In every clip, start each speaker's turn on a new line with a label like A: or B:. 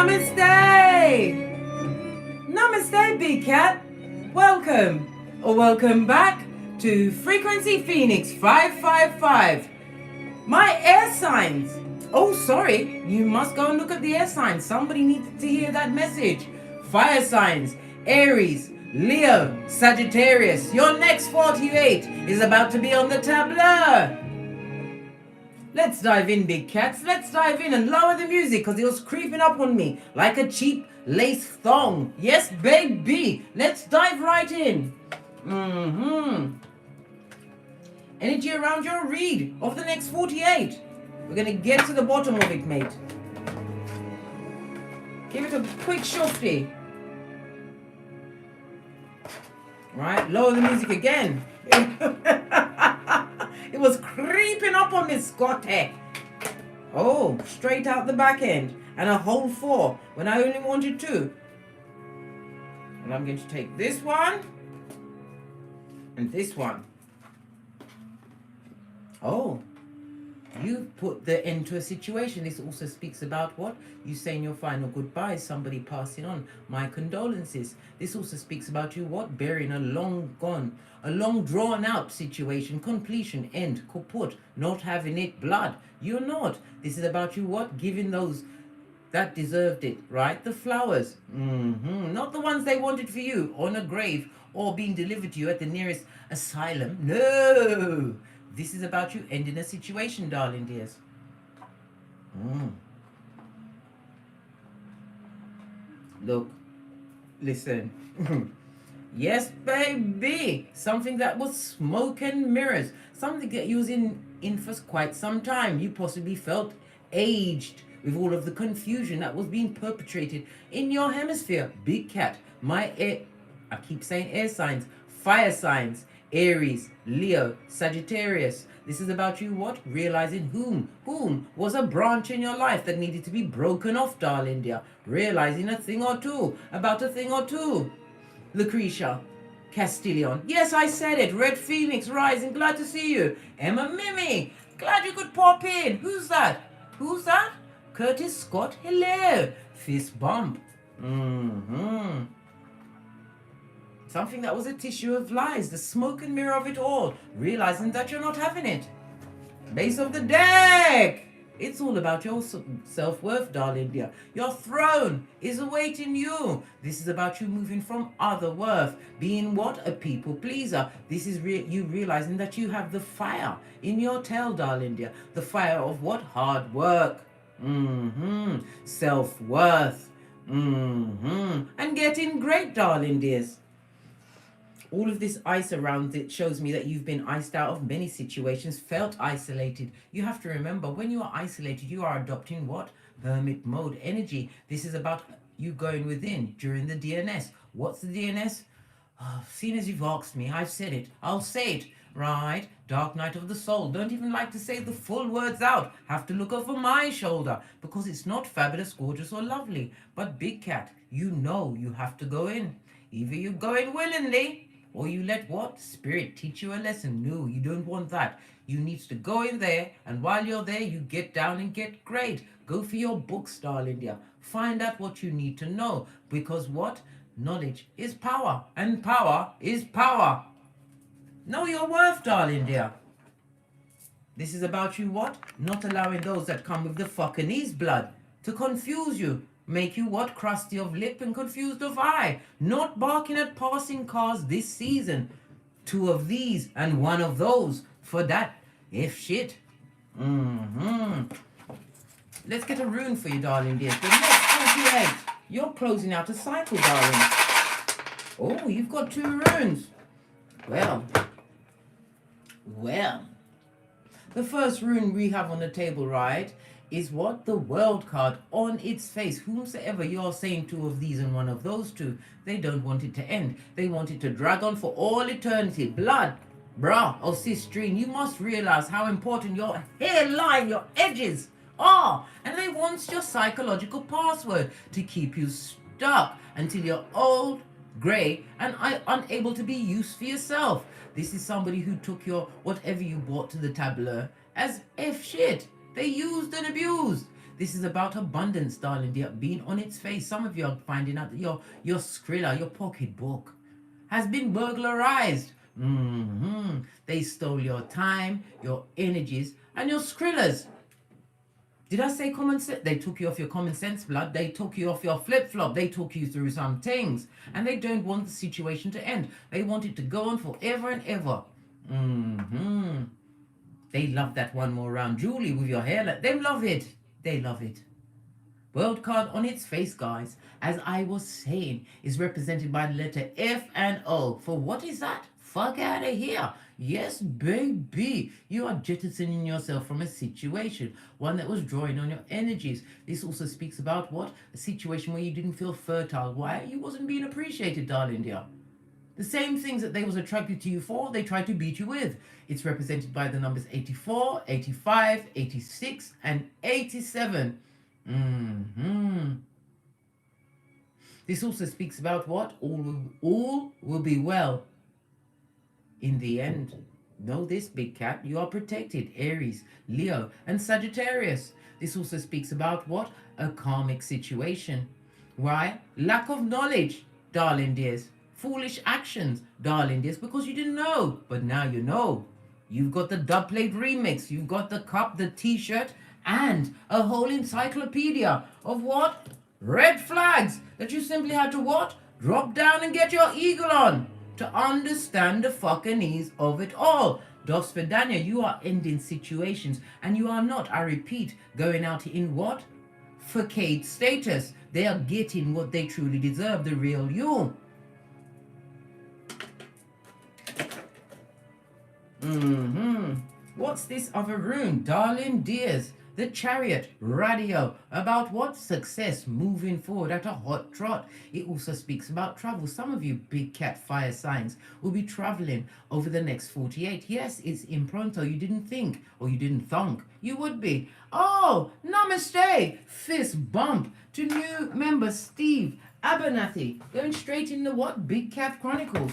A: Namaste! Namaste, Big Cat. Welcome or welcome back to Frequency Phoenix 555. My air signs. Oh, sorry. You must go and look at the air signs. Somebody needs to hear that message. Fire signs. Aries, Leo, Sagittarius. Your next 48 is about to be on the tableau. Let's dive in, big cats. Let's dive in and lower the music because it was creeping up on me like a cheap lace thong. Yes, baby. Let's dive right in. Energy around your read of the next 48. We're going to get to the bottom of it, mate. Give it a quick shufty. Right, lower the music again. It was creeping up on me, Scotty. Oh, straight out the back end. And a whole 4 when I only wanted 2. And I'm going to take this one. And this one. Oh. You put the end to a situation. This also speaks about what? You saying your final goodbyes, somebody passing on. My condolences. This also speaks about you what? Burying a long gone, a long drawn out situation, completion, end, kaput, not having it, blood. You're not. This is about you what? Giving those that deserved it, right? The flowers. Not the ones they wanted for you on a grave or being delivered to you at the nearest asylum. No. This is about you ending a situation, darling dears. Look, listen. Yes, baby. Something that was smoke and mirrors. Something that you was in for quite some time. You possibly felt aged with all of the confusion that was being perpetrated in your hemisphere. Big cat. I keep saying air signs, fire signs. Aries, Leo, Sagittarius. This is about you what? Realizing whom was a branch in your life that needed to be broken off, darling dear. Realizing a thing or two, about a thing or two. Lucretia, Castilian. Yes, I said it. Red Phoenix rising. Glad to see you. Mmmmmhmmm. Glad you could pop in. Who's that? Who's that? Curtis Scott. Hello. Fist bump. Something that was a tissue of lies, the smoke and mirror of it all, realizing that you're not having it. Base of the deck! It's all about your self-worth, darling dear. Your throne is awaiting you. This is about you moving from other worth, being what? A people pleaser. This is you realizing that you have the fire in your tail, darling dear. The fire of what? Hard work. Self-worth. And getting great, darling dears. All of this ice around it shows me that you've been iced out of many situations, felt isolated. You have to remember, when you are isolated, you are adopting what? Hermit mode energy. This is about you going within during the DNS. What's the DNS? Oh, seeing as you've asked me, I've said it. I'll say it. Right? Dark night of the soul. Don't even like to say the full words out. Have to look over my shoulder because it's not fabulous, gorgeous, or lovely. But big cat, you know you have to go in. Either you go in willingly, or you let what? Spirit teach you a lesson. No, you don't want that. You need to go in there, and while you're there, you get down and get great. Go for your books, darling dear. Find out what you need to know. Because what? Knowledge is power, and power is power. Know your worth, darling dear. This is about you what? Not allowing those that come with the fucking blood to confuse you. Make you what? Crusty of lip and confused of eye. Not barking at passing cars this season. 2 of these and 1 of those. For that, if shit. Let's get a rune for you, darling dear. The next 48. You're closing out a cycle, darling. Oh, you've got 2 runes. Well. The first rune we have on the table, right, is what? The world card on its face. Whomsoever you're saying 2 of these and 1 of those 2, they don't want it to end. They want it to drag on for all eternity. Blood, bruh, or sistrine, you must realize how important your hairline, your edges are. And they want your psychological password to keep you stuck until you're old, grey, and unable to be used for yourself. This is somebody who took your whatever you bought to the tableau as F shit. They used and abused. This is about abundance, darling dear, being on its face. Some of you are finding out that your Skrilla, your pocketbook, has been burglarized. They stole your time, your energies, and your Skrillas. Did I say common sense? They took you off your common sense, blood. They took you off your flip-flop. They took you through some things. And they don't want the situation to end. They want it to go on forever and ever. They love that one more round. Julie with your hair. They love it. They love it. World card on its face, guys, as I was saying, is represented by the letter F and O. For what is that? Fuck out of here. Yes, baby. You are jettisoning yourself from a situation, one that was drawing on your energies. This also speaks about what? A situation where you didn't feel fertile. Why? You wasn't being appreciated, darling dear. The same things that they was attracted to you for, they tried to beat you with. It's represented by the numbers 84, 85, 86, and 87. This also speaks about what? All will be well in the end. Know this, big cat, you are protected. Aries, Leo, and Sagittarius. This also speaks about what? A karmic situation. Why? Lack of knowledge, darling dears. Foolish actions, darling dears, because you didn't know, but now you know. You've got the dub plate remix, you've got the cup, the t-shirt, and a whole encyclopedia of what? Red flags that you simply had to what? Drop down and get your eagle on to understand the fucking ease of it all. Dos Vidania, you are ending situations, and you are not, I repeat, going out in what? Facade status. They are getting what they truly deserve, the real you. What's this other rune, darling dears? The Chariot, radio, about what? Success, moving forward at a hot trot. It also speaks about travel. Some of you big cat fire signs will be traveling over the next 48. Yes, it's impronto. You didn't think, or you didn't thunk. You would be. Oh, namaste. Fist bump to new member Steve Abernathy. Going straight in the what? Big Cat Chronicles.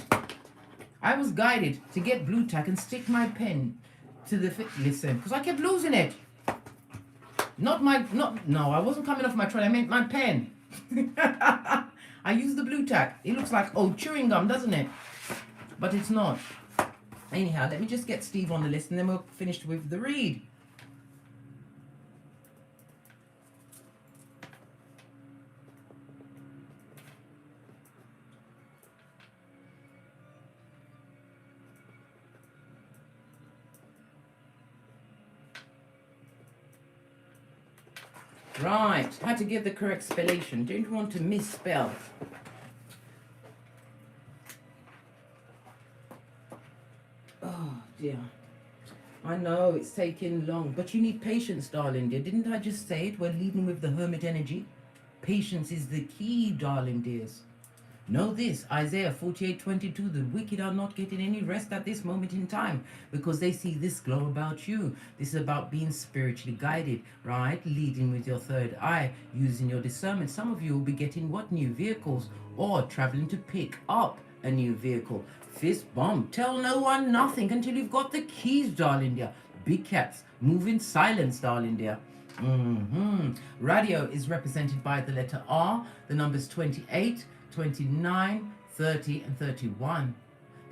A: I was guided to get blue tack and stick my pen to the listen, because I kept losing it. No, I wasn't coming off my trolley, I meant my pen. I used the blue tack. It looks like old chewing gum, doesn't it? But it's not. Anyhow, let me just get Steve on the list and then we'll finish with the read. Right, had to give the correct spellation. Don't want to misspell. Oh dear. I know it's taking long, but you need patience, darling dear. Didn't I just say it? We're leading with the hermit energy. Patience is the key, darling dears. Know this, Isaiah 48:22, the wicked are not getting any rest at this moment in time because they see this glow about you. This is about being spiritually guided, right? Leading with your third eye, using your discernment. Some of you will be getting what? New vehicles or traveling to pick up a new vehicle. Fist bump. Tell no one nothing until you've got the keys, darling dear. Big cats, move in silence, darling dear. Radio is represented by the letter R, the numbers 28, 29, 30, and 31.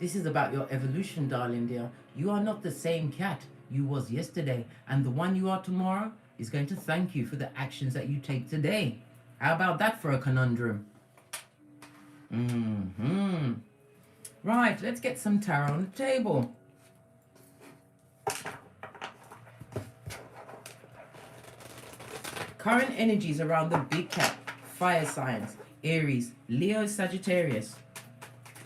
A: This is about your evolution, darling dear. You are not the same cat you was yesterday, and the one you are tomorrow is going to thank you for the actions that you take today. How about that for a conundrum? Right, let's get some tarot on the table. Current energies around the big cat, fire signs, Aries, Leo, Sagittarius.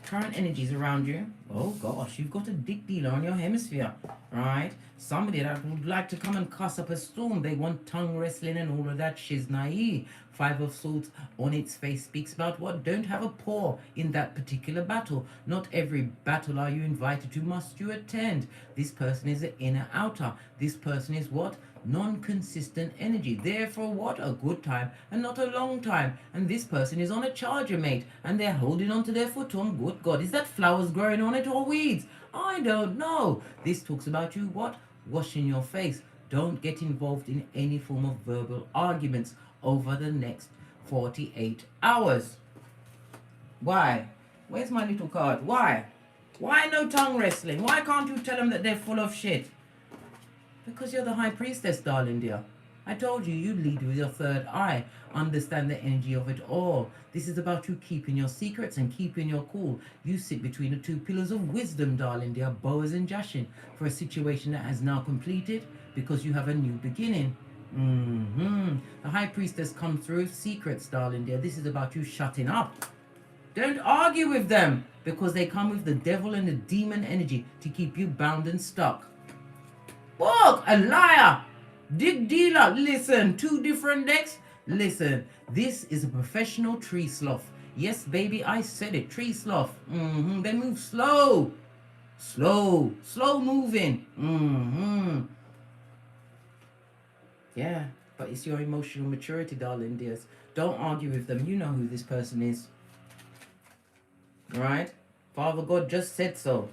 A: Current energies around you. Oh gosh, you've got a dick dealer on your hemisphere, right? Somebody that would like to come and cuss up a storm. They want tongue wrestling and all of that shiznai. Five of Swords on its face speaks about what? Don't have a paw in that particular battle. Not every battle are you invited to, must you attend. This person is an inner outer. This person is what? Non-consistent energy. Therefore what? A good time and not a long time. And this person is on a charger, mate, and they're holding on to their futon. Good God, is that flowers growing on it or weeds? I don't know. This talks about you what? Washing your face, Don't get involved in any form of verbal arguments over the next 48 hours. Why? Where's my little card? Why? Why no tongue wrestling? Why can't you tell them that they're full of shit? Because you're the high priestess, darling dear. I told you, you lead with your third eye. Understand the energy of it all. This is about you keeping your secrets and keeping your cool. You sit between the two pillars of wisdom, darling dear, Boaz and Jashin, for a situation that has now completed because you have a new beginning. The high priestess comes through secrets, darling dear. This is about you shutting up. Don't argue with them because they come with the devil and the demon energy to keep you bound and stuck. Walk, a liar. Dig dealer, listen, 2 different decks. Listen, this is a professional tree sloth. Yes, baby, I said it, tree sloth. They move slow. Slow moving. Yeah, but it's your emotional maturity, darling dears. Don't argue with them. You know who this person is. Right? Father God just said so.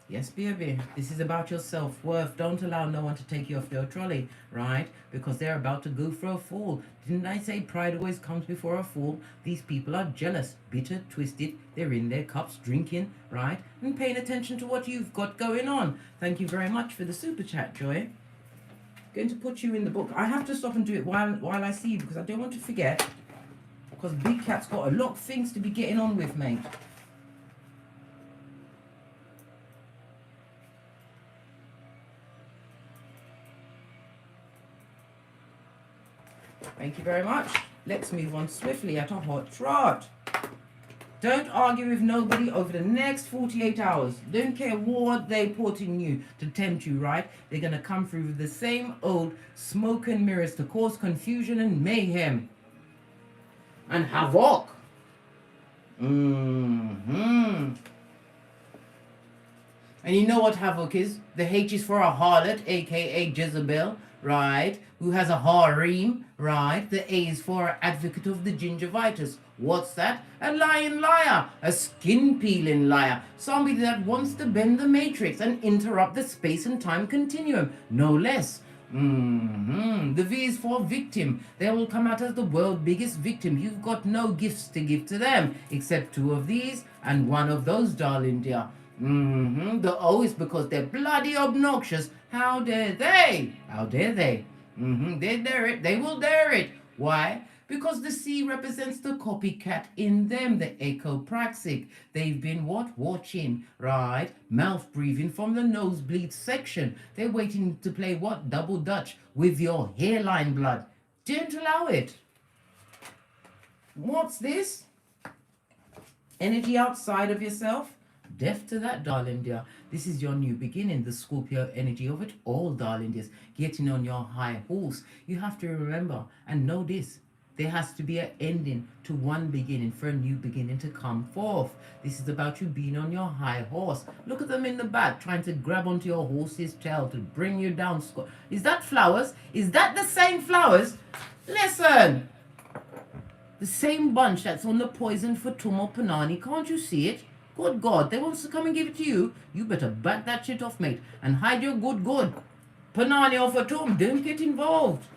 A: Yes, baby. This is about your self-worth. Don't allow no one to take you off your trolley, right? Because they're about to go for a fall. Didn't I say pride always comes before a fall? These people are jealous, bitter, twisted. They're in their cups drinking, right? And paying attention to what you've got going on. Thank you very much for the super chat, Joy. Going to put you in the book. I have to stop and do it while I see you because I don't want to forget. Because Big Cat's got a lot of things to be getting on with, mate. Thank you very much. Let's move on swiftly at a hot trot. Don't argue with nobody over the next 48 hours. Don't care what they put in you to tempt you, right? They're going to come through with the same old smoke and mirrors to cause confusion and mayhem. And havoc. And you know what havoc is? The H is for a harlot, aka Jezebel, right? Who has a harem, right? The A is for advocate of the gingivitis. What's that? A lying liar, a skin peeling liar, somebody that wants to bend the matrix and interrupt the space and time continuum, no less. The V is for victim. They will come out as the world's biggest victim. You've got no gifts to give to them except 2 of these and 1 of those, darling dear. The O is because they're bloody obnoxious. How dare they? How dare they? They dare it. They will dare it. Why? Because the C represents the copycat in them, the echopraxic. They've been what? Watching, right? Mouth breathing from the nosebleed section. They're waiting to play what? Double Dutch with your hairline blood. Don't allow it. What's this? Energy outside of yourself? Deaf to that, darling dear. This is your new beginning, the Scorpio energy of it all, darling dears. Getting on your high horse. You have to remember and know this. There has to be an ending to one beginning for a new beginning to come forth. This is about you being on your high horse. Look at them in the back trying to grab onto your horse's tail to bring you down. Is that flowers? Is that the same flowers? Listen. The same bunch that's on the poison for Tumo Panani. Can't you see it? Good God, they want to come and give it to you. You better back that shit off, mate, and hide your good. Panani off a tomb. Don't get involved.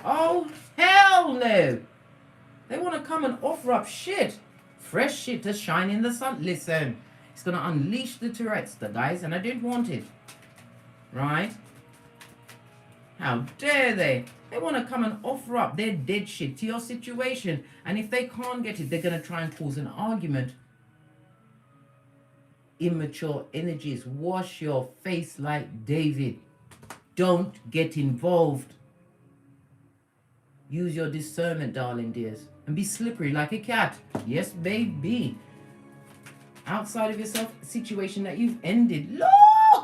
A: Oh, hell no. They want to come and offer up shit. Fresh shit to shine in the sun. Listen, it's going to unleash the Tourette's, the guys, and I didn't want it. Right? How dare they? They want to come and offer up their dead shit to your situation. And if they can't get it, they're going to try and cause an argument. Immature energies. Wash your face like David. Don't get involved. Use your discernment, darling dears. And be slippery like a cat. Yes, baby. Outside of yourself, situation that you've ended. Look,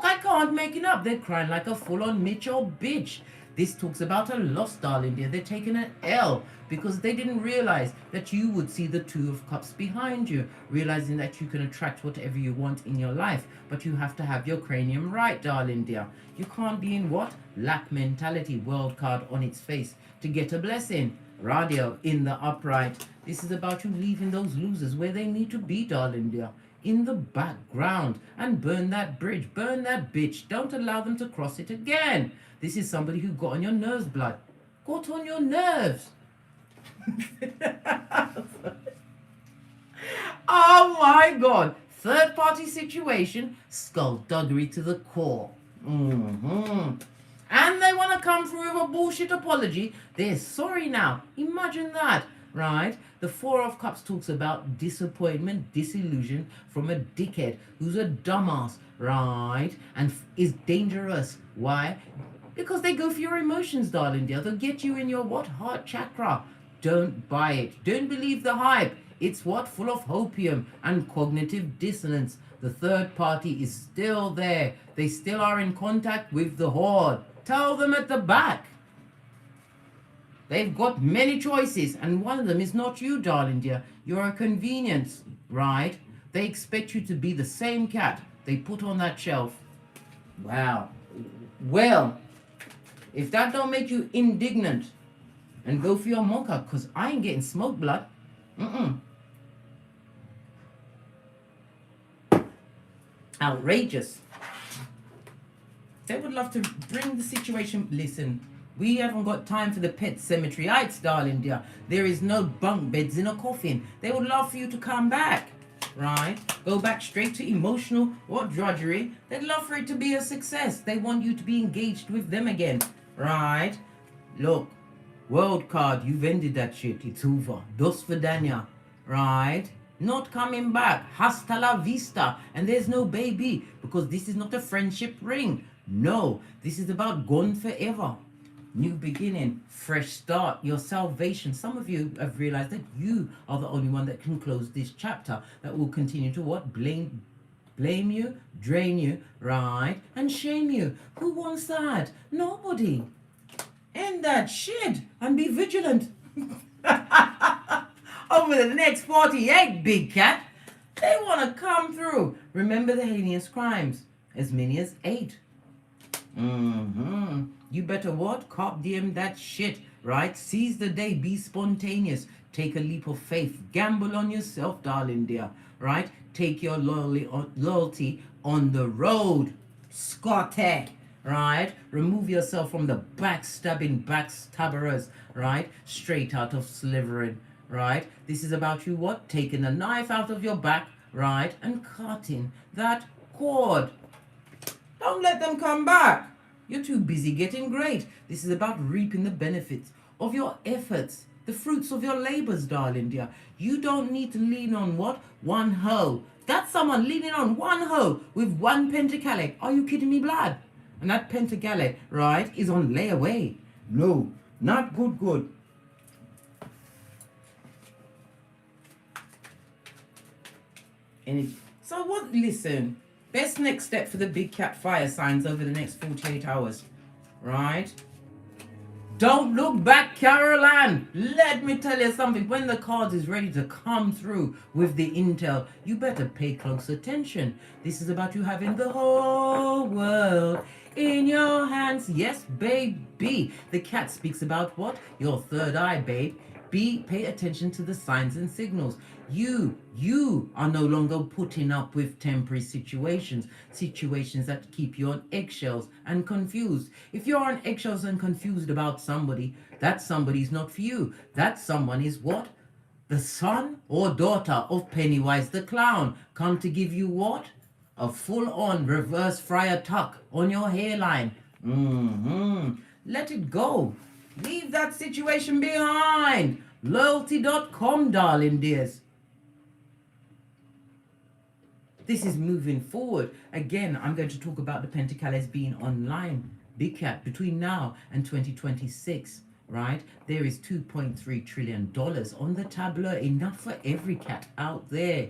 A: I can't make it up. They're crying like a full-on Mitch or bitch. This talks about a loss, darling dear. They're taking an L because they didn't realize that you would see the 2 of cups behind you, realizing that you can attract whatever you want in your life, but you have to have your cranium right, darling dear. You can't be in what? Lack mentality, world card on its face to get a blessing. Radio in the upright. This is about you leaving those losers where they need to be, darling dear. in the background and burn that bridge, burn that bitch. Don't allow them to cross it again. This is somebody who got on your nerves, blood. Got on your nerves. Oh my God. Third party situation, skullduggery to the core. And they want to come through with a bullshit apology. They're sorry now. Imagine that, right? The Four of Cups talks about disappointment, disillusion from a dickhead who's a dumbass, right? And is dangerous. Why? Because they go for your emotions, darling dear. They'll get you in your what? Heart chakra. Don't buy it. Don't believe the hype. It's what? Full of hopium and cognitive dissonance. The third party is still there. They still are in contact with the horde. Tell them at the back. They've got many choices, and one of them is not you, darling dear. You're a convenience, right? They expect you to be the same cat they put on that shelf. Wow. Well, if that don't make you indignant, and go for your mocha, because I ain't getting smoke, blood. Outrageous. They would love to bring the situation. Listen, we haven't got time for the pet cemetery heights, darling dear. There is no bunk beds in a coffin. They would love for you to come back, right? Go back straight to emotional or drudgery. They'd love for it to be a success. They want you to be engaged with them again, right? Look, world card, you've ended that shit. It's over. Dos Vidania, right? Not coming back. Hasta la vista. And there's no baby, because this is not a friendship ring. No, this is about gone forever. New beginning, fresh start, your salvation. Some of you have realized that you are the only one that can close this chapter, that will continue to what? Blame you, drain you, right? And shame you. Who wants that? Nobody. End that shit and be vigilant. Over the next 48, big cat. They want to come through. Remember the heinous crimes. As many as 8. You better what? Cop DM that shit, right? Seize the day. Be spontaneous. Take a leap of faith. Gamble on yourself, darling dear, right? Take your loyalty on the road. Scotty, right? Remove yourself from the backstabberers, right? Straight out of Slytherin, right? This is about you what? Taking a knife out of your back, right? And cutting that cord. Don't let them come back. You're too busy getting great. This is about reaping the benefits of your efforts, the fruits of your labors, darling dear. You don't need to lean on what? One hoe. That's someone leaning on one hoe with one pentacale. Are you kidding me, blood? And that pentacale, right, is on layaway. No, not good. So what? Listen, best next step for the big cat fire signs over the next 48 hours, right? Don't look back, Caroline. Let me tell you something. When the card is ready to come through with the intel, you better pay close attention. This is about you having the whole world in your hands. Yes, baby. The cat speaks about what? Your third eye, babe. Pay attention to the signs and signals. You are no longer putting up with temporary situations that keep you on eggshells and confused. If you're on eggshells and confused about somebody, that somebody's not for you. That someone is what? The son or daughter of Pennywise the Clown, come to give you what? A full-on reverse friar tuck on your hairline. Let it go. Leave that situation behind. Loyalty.com, darling dears. This is moving forward. Again, I'm going to talk about the Pentacles being online. Big cat, between now and 2026, right? There is $2.3 trillion on the tableau. Enough for every cat out there.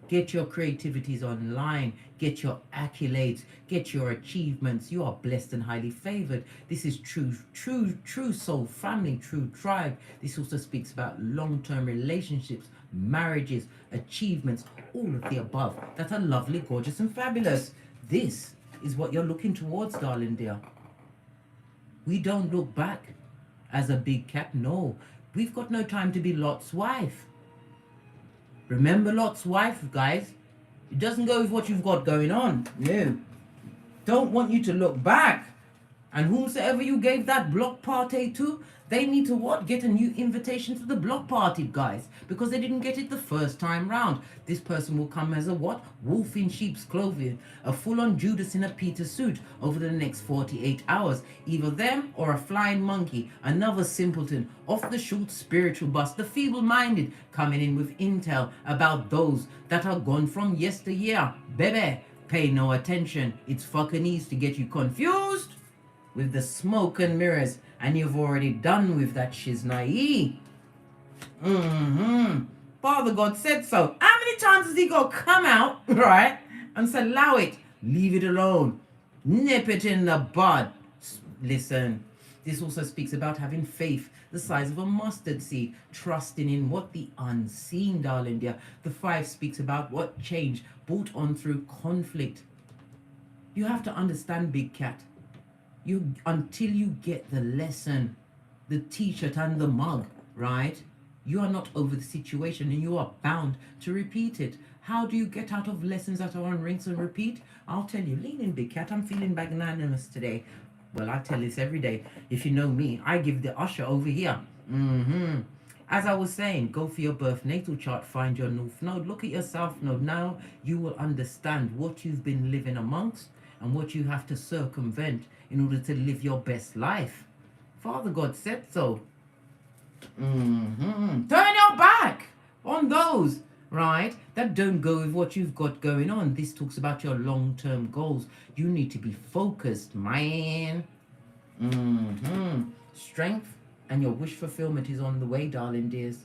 A: Get your creativities online. Get your accolades. Get your achievements. You are blessed and highly favored. This is true soul family, true tribe. This also speaks about long-term relationships, marriages, achievements, all of the above that are lovely, gorgeous, and fabulous. This is what you're looking towards, darling dear. We don't look back as a big cat. No, we've got no time to be Lot's wife. Remember Lot's wife, guys? It doesn't go with what you've got going on. No. Don't want you to look back. And whomsoever you gave that block party to, they need to what? Get a new invitation to the block party, guys. Because they didn't get it the first time round. This person will come as a what? Wolf in sheep's clothing. A full-on Judas in a Peter suit over the next 48 hours. Either them or a flying monkey. Another simpleton. Off the short spiritual bus. The feeble-minded coming in with intel about those that are gone from yesteryear. Baby, pay no attention. It's fucking easy to get you confused with the smoke and mirrors, and you've already done with that shiznai. Father God said so. How many times has he got to come out, right, and say, allow it, leave it alone, nip it in the bud? Listen, this also speaks about having faith the size of a mustard seed, trusting in what? The unseen, darling dear. The 5 speaks about what? Change brought on through conflict. You have to understand, big cat. Until you get the lesson, the t-shirt and the mug, right? You are not over the situation and you are bound to repeat it. How do you get out of lessons that are on rinse and repeat? I'll tell you, lean in, big cat. I'm feeling magnanimous today. Well, I tell this every day. If you know me, I give the usher over here. As I was saying, go for your birth natal chart, find your north node, look at your south node. Now you will understand what you've been living amongst and what you have to circumvent in order to live your best life. Father God said so. Turn your back on those, right, that don't go with what you've got going on. This talks about your long-term goals. You need to be focused, man. Strength and your wish fulfillment is on the way, darling dears.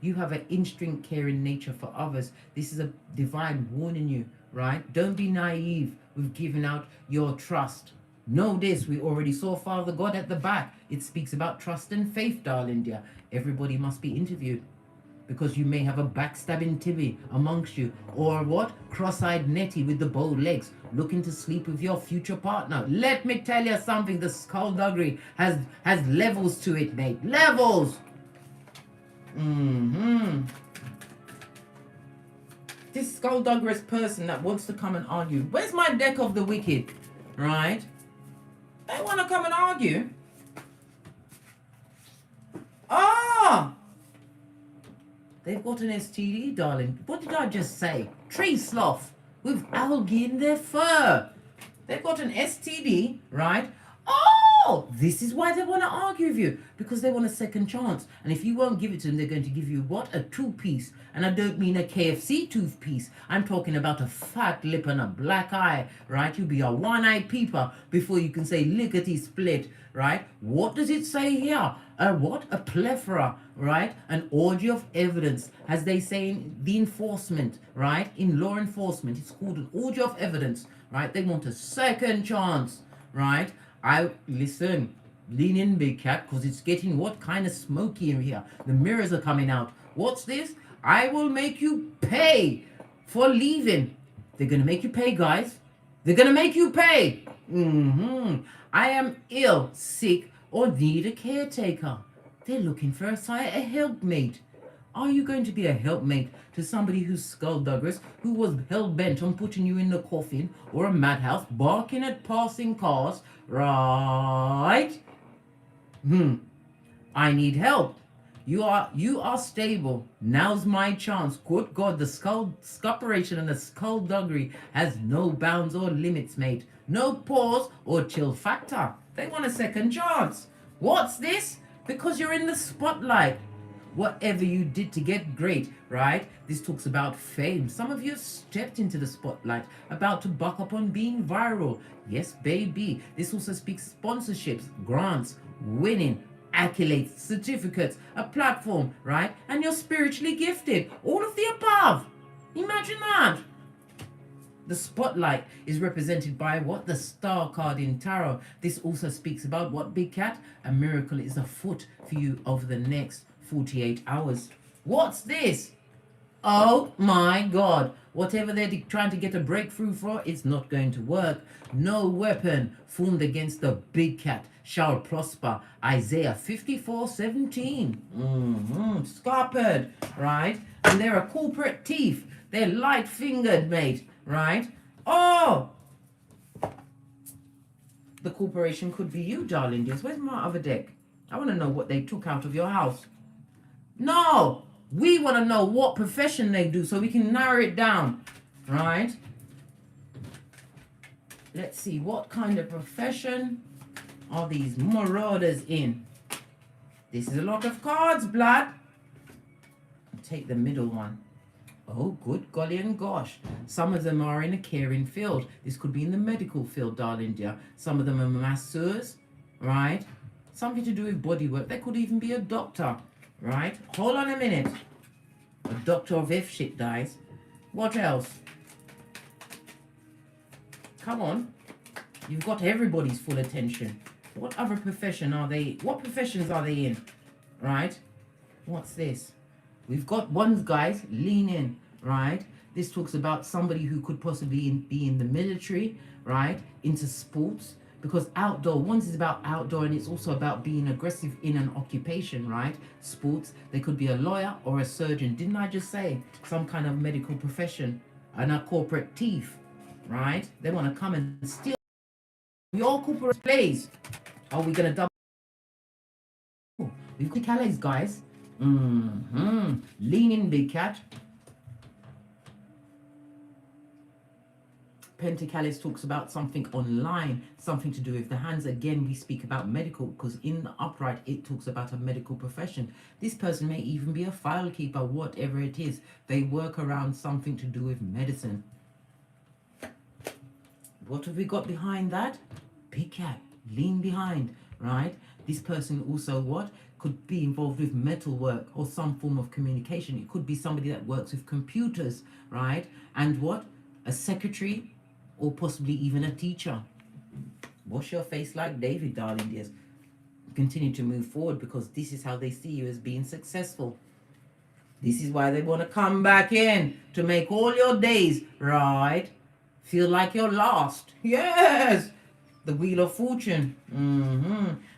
A: You have an instinct caring nature for others. This is a divine warning you, right? Don't be naive with giving out your trust. Know this, we already saw Father God at the back. It speaks about trust and faith, darling dear. Everybody must be interviewed, because you may have a backstabbing Timmy amongst you, or what? Cross-eyed Nettie with the bow legs, looking to sleep with your future partner. Let me tell you something, the skullduggery has levels to it, mate. Levels! This skullduggerous person that wants to come and argue. Where's my deck of the wicked? Right? They want to come and argue. They've got an STD, darling. What did I just say? Tree sloth with algae in their fur. They've got an STD, right? This is why they want to argue with you, because they want a second chance. And if you won't give it to them, they're going to give you what? A two-piece. And I don't mean a KFC toothpiece. I'm talking about a fat lip and a black eye, right? You'll be a one-eyed peeper before you can say lickety split, right? What does it say here? A what? A plethora, right? An orgy of evidence. As they say in the enforcement, right? In law enforcement, it's called an orgy of evidence, right? They want a second chance, right? Listen, lean in, big cat, because it's getting what? Kind of smoky in here. The mirrors are coming out. What's this? I will make you pay for leaving. They're going to make you pay, guys. They're going to make you pay. I am ill, sick, or need a caretaker. They're looking for a helpmate. Are you going to be a helpmate to somebody who's skullduggerous, who was hell-bent on putting you in the coffin or a madhouse, barking at passing cars, right? I need help. You are stable. Now's my chance. Good God, the scuppration and the skullduggery has no bounds or limits, mate. No pause or chill factor. They want a second chance. What's this? Because you're in the spotlight. Whatever you did to get great, right? This talks about fame. Some of you have stepped into the spotlight, about to buck up on being viral. Yes, baby. This also speaks sponsorships, grants, winning, accolades, certificates, a platform, right? And you're spiritually gifted. All of the above. Imagine that. The spotlight is represented by what? The star card in tarot. This also speaks about what, big cat? A miracle is afoot for you over the next 48 hours. What's this? Oh my God. Whatever they're trying to get a breakthrough for, it's not going to work. No weapon formed against the big cat shall prosper. Isaiah 54:17. Scarpered, right? And they're a corporate thief. They're light fingered, mate, right? Oh, the corporation could be you, darling dears. Where's my other deck? I want to know what they took out of your house. No, we want to know what profession they do so we can narrow it down, right? Let's see, what kind of profession are these marauders in? This is a lot of cards, blood. Take the middle one. Oh, good golly and gosh. Some of them are in a caring field. This could be in the medical field, darling dear. Some of them are masseurs, right? Something to do with body work. They could even be a doctor, right? Hold on a minute. A doctor of F shit dies. What else? Come on. You've got everybody's full attention. What other profession are they? What professions are they in? Right? What's this? We've got ones, guys, lean in, right? This talks about somebody who could possibly be in the military, right? Into sports. Because outdoor, ones is about outdoor and it's also about being aggressive in an occupation, right? Sports, they could be a lawyer or a surgeon. Didn't I just say some kind of medical profession? And a corporate thief, right? They want to come and steal your corporate plays. Are we going to double? We've got Calais, guys. Lean in, big cat. Pentacalis talks about something online, something to do with the hands. Again, we speak about medical because in the upright, it talks about a medical profession. This person may even be a file keeper, whatever it is. They work around something to do with medicine. What have we got behind that? Big cat, lean behind, right? This person also what? Could be involved with metal work or some form of communication. It could be somebody that works with computers, right? And what? A secretary, or possibly even a teacher. Wash your face like David, darling dears. Continue to move forward because this is how they see you as being successful. This is why they want to come back in to make all your days, right? Feel like you're lost. Yes! The Wheel of Fortune.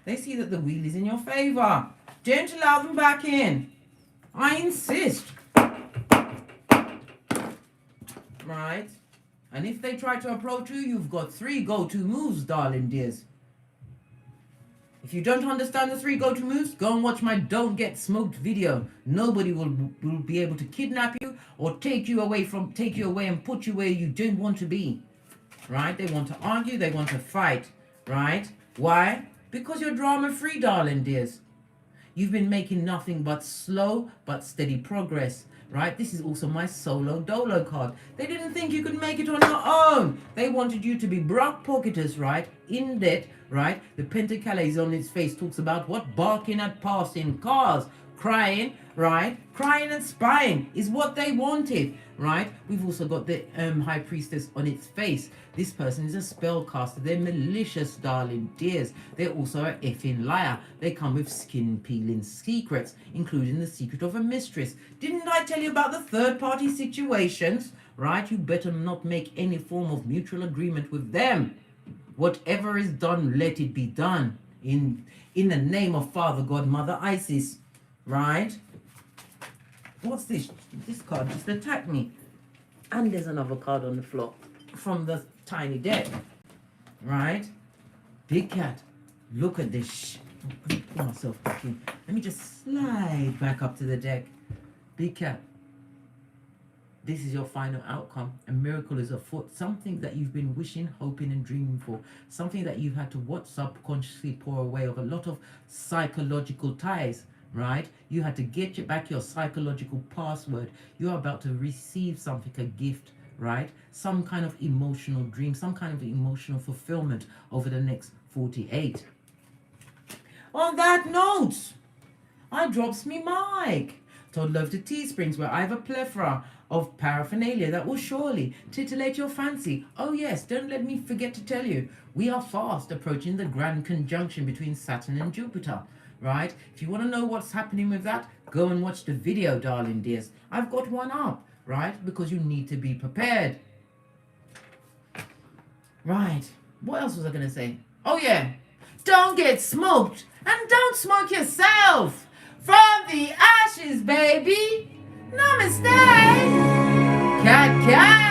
A: They see that the wheel is in your favor. Don't allow them back in. I insist. Right? And if they try to approach you, you've got 3 go-to moves, darling dears. If you don't understand the 3 go-to moves, go and watch my Don't Get Smoked video. Nobody will be able to kidnap you or take you away and put you where you don't want to be. Right? They want to argue, they want to fight. Right? Why? Because you're drama-free, darling dears. You've been making nothing but slow but steady progress. Right? This is also my solo dolo card. They didn't think you could make it on your own. They wanted you to be broke pocketers, right? In debt, right? The Pentacles on its face talks about what? Barking at passing cars. Crying, right? Crying and spying is what they wanted, right? We've also got the High Priestess on its face. This person is a spellcaster. They're malicious, darling dears. They're also an effing liar. They come with skin-peeling secrets, including the secret of a mistress. Didn't I tell you about the third-party situations? Right? You better not make any form of mutual agreement with them. Whatever is done, let it be done. In the name of Father, God, Mother, Isis. Right? What's this? This card just attacked me. And there's another card on the floor from the tiny deck. Right? Big cat. Look at this. Let me pull myself back in. Let me just slide back up to the deck. Big cat. This is your final outcome. A miracle is afoot. Something that you've been wishing, hoping, and dreaming for. Something that you've had to what subconsciously pour away of a lot of psychological ties. Right? You had to get back your psychological password. You're about to receive something, a gift, right? Some kind of emotional dream, some kind of emotional fulfillment over the next 48. On that note, I drops me mic. Todd Love to Teesprings, where I have a plethora of paraphernalia that will surely titillate your fancy. Oh yes, don't let me forget to tell you, we are fast approaching the grand conjunction between Saturn and Jupiter. right? If you want to know what's happening with that, go and watch the video, darling dears. I've got one up, right? Because you need to be prepared. Right. What else was I going to say? Oh, yeah. Don't get smoked and don't smoke yourself. From the ashes, baby. Namaste. Cat, cat.